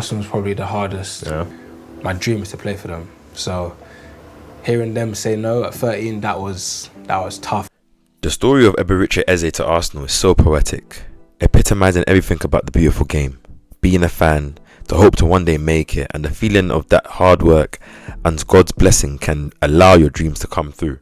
Arsenal's probably the hardest. Yeah. My dream is to play for them. So hearing them say no at 13, that was tough. The story of Eberechi Eze to Arsenal is so poetic, epitomising everything about the beautiful game. Being a fan, the hope to one day make it, and the feeling of that hard work and God's blessing can allow your dreams to come through.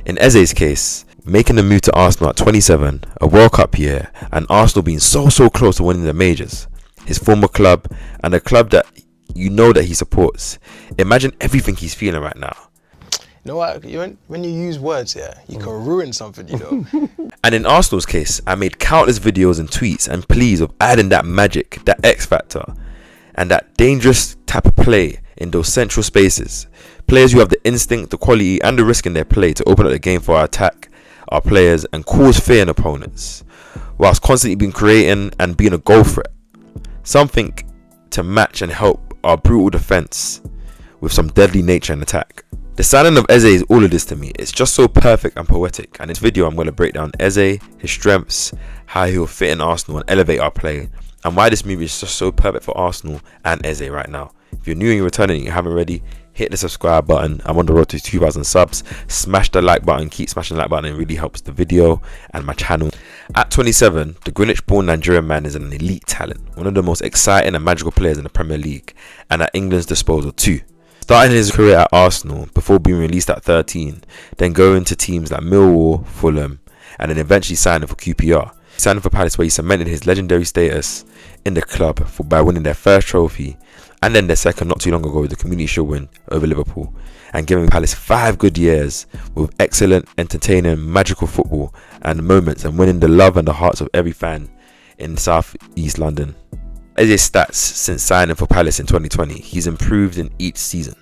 In Eze's case, making the move to Arsenal at 27, a World Cup year, and Arsenal being so close to winning the majors, his former club, and a club that you know that he supports. Imagine everything he's feeling right now. You know what? When you use words, you can ruin something, you know. And in Arsenal's case, I made countless videos and tweets and pleas of adding that magic, that X factor, and that dangerous type of play in those central spaces. Players who have the instinct, the quality, and the risk in their play to open up the game for our attack, our players, and cause fear in opponents, whilst constantly being creating and being a goal threat. Something to match and help our brutal defence with some deadly nature and attack. The signing of Eze is all of this to me. It's just so perfect and poetic. And in this video, I'm going to break down Eze, his strengths, how he will fit in Arsenal and elevate our play, and why this movie is just so perfect for Arsenal and Eze right now. If you're new and you're returning and you haven't already, hit the subscribe button. I'm on the road to 2,000 subs. Smash the like button. Keep smashing the like button. It really helps the video and my channel. At 27, the Greenwich-born Nigerian man is an elite talent, one of the most exciting and magical players in the Premier League, and at England's disposal too. Starting his career at Arsenal before being released at 13, then going to teams like Millwall, Fulham, and then eventually signing for QPR. Signing for Palace, where he cemented his legendary status in the club by winning their first trophy, and then their second not too long ago with the Community Shield win over Liverpool, and giving Palace 5 good years with excellent, entertaining, magical football and moments, and winning the love and the hearts of every fan in South East London. Eze Stats since signing for Palace in 2020, he's improved in each season.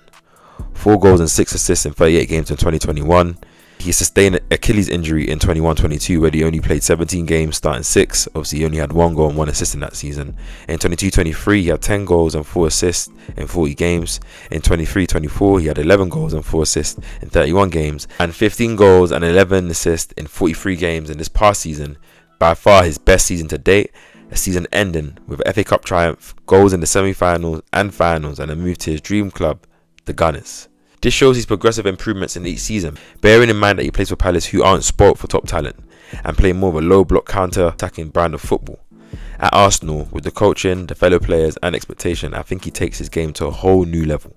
4 goals and 6 assists in 38 games in 2021. He sustained an Achilles injury in 21-22 where he only played 17 games, starting 6. Obviously, he only had 1 goal and 1 assist in that season. In 22-23, he had 10 goals and 4 assists in 40 games. In 23-24, he had 11 goals and 4 assists in 31 games, and 15 goals and 11 assists in 43 games in this past season. By far his best season to date. A season ending with FA Cup triumph, goals in the semi-finals and finals, and a move to his dream club, the Gunners. This shows his progressive improvements in each season, bearing in mind that he plays for Palace, who aren't spoilt for top talent and play more of a low block counter-attacking brand of football. At Arsenal, with the coaching, the fellow players and expectation, I think he takes his game to a whole new level.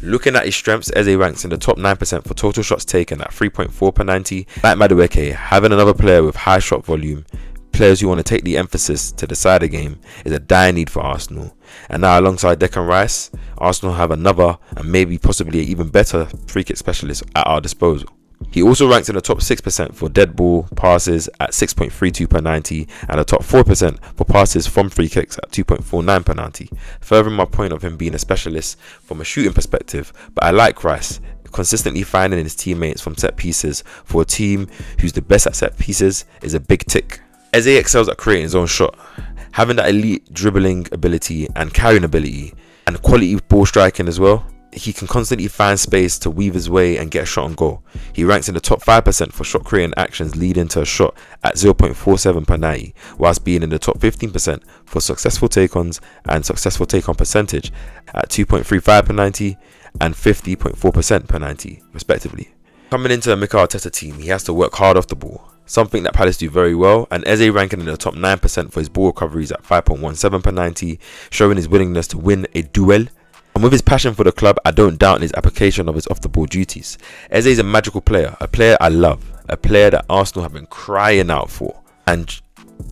Looking at his strengths, Eze ranks in the top 9% for total shots taken at 3.4 per 90. Like Madueke, having another player with high shot volume, players who want to take the emphasis to decide the game, is a dire need for Arsenal. And now alongside Declan Rice, Arsenal have another and maybe possibly an even better free kick specialist at our disposal. He also ranks in the top 6% for dead ball passes at 6.32 per 90 and the top 4% for passes from free kicks at 2.49 per 90, furthering my point of him being a specialist from a shooting perspective. But I like Rice consistently finding his teammates from set pieces. For a team who's the best at set pieces is a big tick. Eze excels at creating his own shot, having that elite dribbling ability and carrying ability and quality ball striking as well. He can constantly find space to weave his way and get a shot on goal. He ranks in the top 5% for shot creating actions leading to a shot at 0.47 per 90, whilst being in the top 15% for successful take-ons and successful take-on percentage at 2.35 per 90 and 50.4% per 90 respectively. Coming into a Mikel Arteta team, he has to work hard off the ball, something that Palace do very well, and Eze ranking in the top 9% for his ball recoveries at 5.17 per 90, showing his willingness to win a duel. And with his passion for the club, I don't doubt his application of his off-the-ball duties. Eze is a magical player, a player I love, a player that Arsenal have been crying out for. And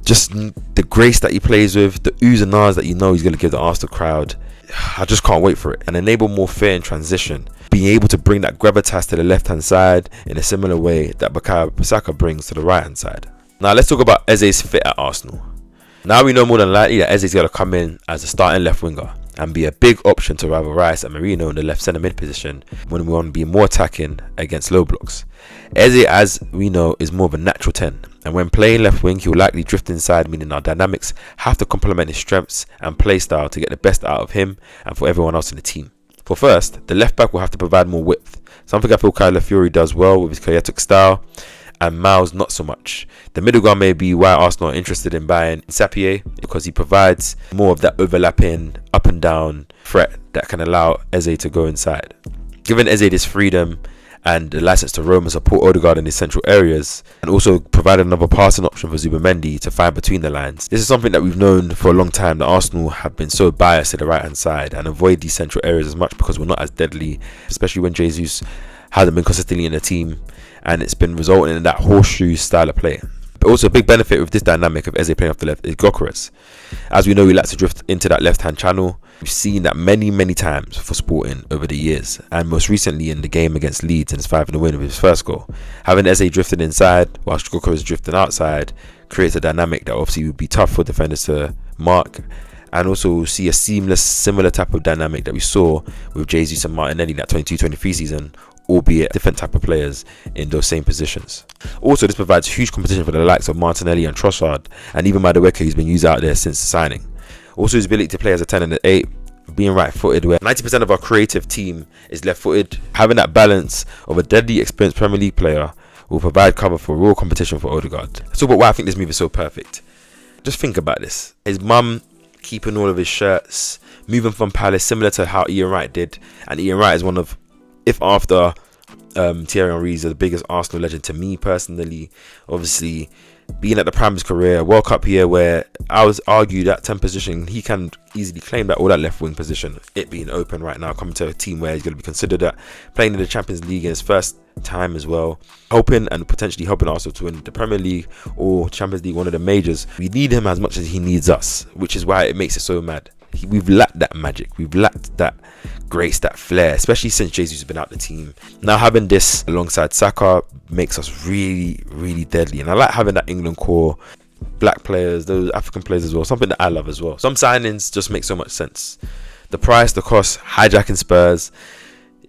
just the grace that he plays with, the oohs and ahs that you know he's going to give the Arsenal crowd, I just can't wait for it. And enable more fear in transition, being able to bring that gravitas to the left-hand side in a similar way that Bukayo Saka brings to the right-hand side. Now let's talk about Eze's fit at Arsenal. Now we know more than likely that Eze's going to come in as a starting left winger and be a big option to rival Rice and Marino in the left centre mid position when we want to be more attacking against low blocks. Eze, as we know, is more of a natural 10, and when playing left wing he will likely drift inside, meaning our dynamics have to complement his strengths and play style to get the best out of him and for everyone else in the team. For first, the left back will have to provide more width, something I feel Kyle Fury does well with his chaotic style, and Miles not so much. The middle ground may be why Arsenal are interested in buying Sapie, because he provides more of that overlapping up and down threat that can allow Eze to go inside. Giving Eze this freedom and the license to roam and support Odegaard in his central areas, and also provide another passing option for Zubimendi to find between the lines. This is something that we've known for a long time, that Arsenal have been so biased to the right hand side and avoid these central areas as much because we're not as deadly, especially when Jesus hasn't been consistently in the team, and it's been resulting in that horseshoe style of play. But also a big benefit with this dynamic of Eze playing off the left is Gyökeres. As we know, he likes to drift into that left hand channel. We've seen that many times for Sporting over the years, and most recently in the game against Leeds in his 5-0 win with his first goal. Having Eze drifting inside whilst Gyökeres drifting outside creates a dynamic that obviously would be tough for defenders to mark, and also see a seamless, similar type of dynamic that we saw with Jesus and Martinelli in that 22-23 season, albeit different type of players in those same positions. Also, this provides huge competition for the likes of Martinelli and Trossard, and even Madueke, who's been used out there since the signing. Also, his ability to play as a 10 and an 8, being right-footed, where 90% of our creative team is left-footed. Having that balance of a deadly experienced Premier League player will provide cover for real competition for Odegaard. So, but why I think this move is so perfect. Just think about this. His mum keeping all of his shirts, moving from Palace, similar to how Ian Wright did. And Ian Wright is one of, if after Thierry Henry, is the biggest Arsenal legend to me personally. Obviously, being at the prime of his career, World Cup year, where I was argued that 10 position, he can easily claim that all that left wing position, it being open right now, coming to a team where he's going to be considered at playing in the Champions League in his first time as well, hoping and potentially helping Arsenal to win the Premier League or Champions League, one of the majors. We need him as much as he needs us, which is why it makes it so mad. We've lacked that magic, we've lacked that grace, that flair, especially since Jesus has been out the team. Now having this alongside Saka makes us really deadly, and I like having that England core, black players, those African players as well, something that I love as well. Some signings just make so much sense. The price, the cost, hijacking Spurs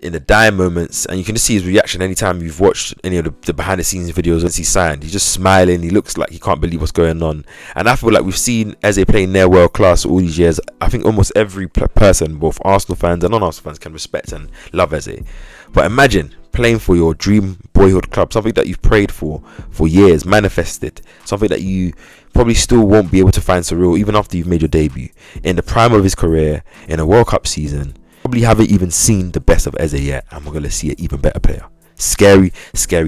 in the dying moments, and you can just see his reaction anytime you've watched any of the behind the scenes videos once he's signed. He's just smiling, he looks like he can't believe what's going on. And I feel like we've seen Eze playing near world class all these years. I think almost every person, both Arsenal fans and non-Arsenal fans, can respect and love Eze. But imagine playing for your dream boyhood club, something that you've prayed for years, manifested, something that you probably still won't be able to find surreal even after you've made your debut, in the prime of his career, in a World Cup season. Probably haven't even seen the best of Eze yet, and we're going to see an even better player. Scary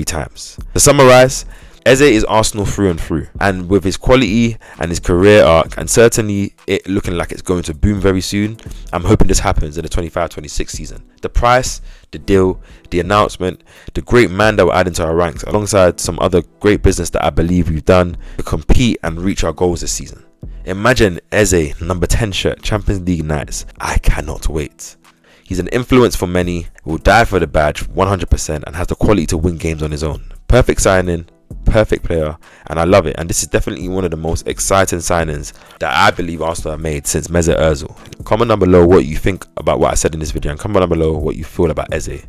times. To summarize, Eze is Arsenal through and through, and with his quality and his career arc, and certainly it looking like it's going to boom very soon, I'm hoping this happens in the 25-26 season. The price, the deal, the announcement, the great man that we're adding to our ranks, alongside some other great business that I believe we've done to compete and reach our goals this season. Imagine Eze, number 10 shirt, Champions League nights. I cannot wait. He's an influence for many, will die for the badge 100%, and has the quality to win games on his own. Perfect signing, perfect player, and I love it. And this is definitely one of the most exciting signings that I believe Arsenal have made since Mesut Ozil. Comment down below what you think about what I said in this video, and comment down below what you feel about Eze.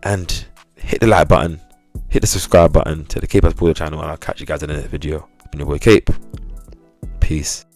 And hit the like button, hit the subscribe button to the KAPE channel, and I'll catch you guys in the next video. I've been your boy KAPE. Peace.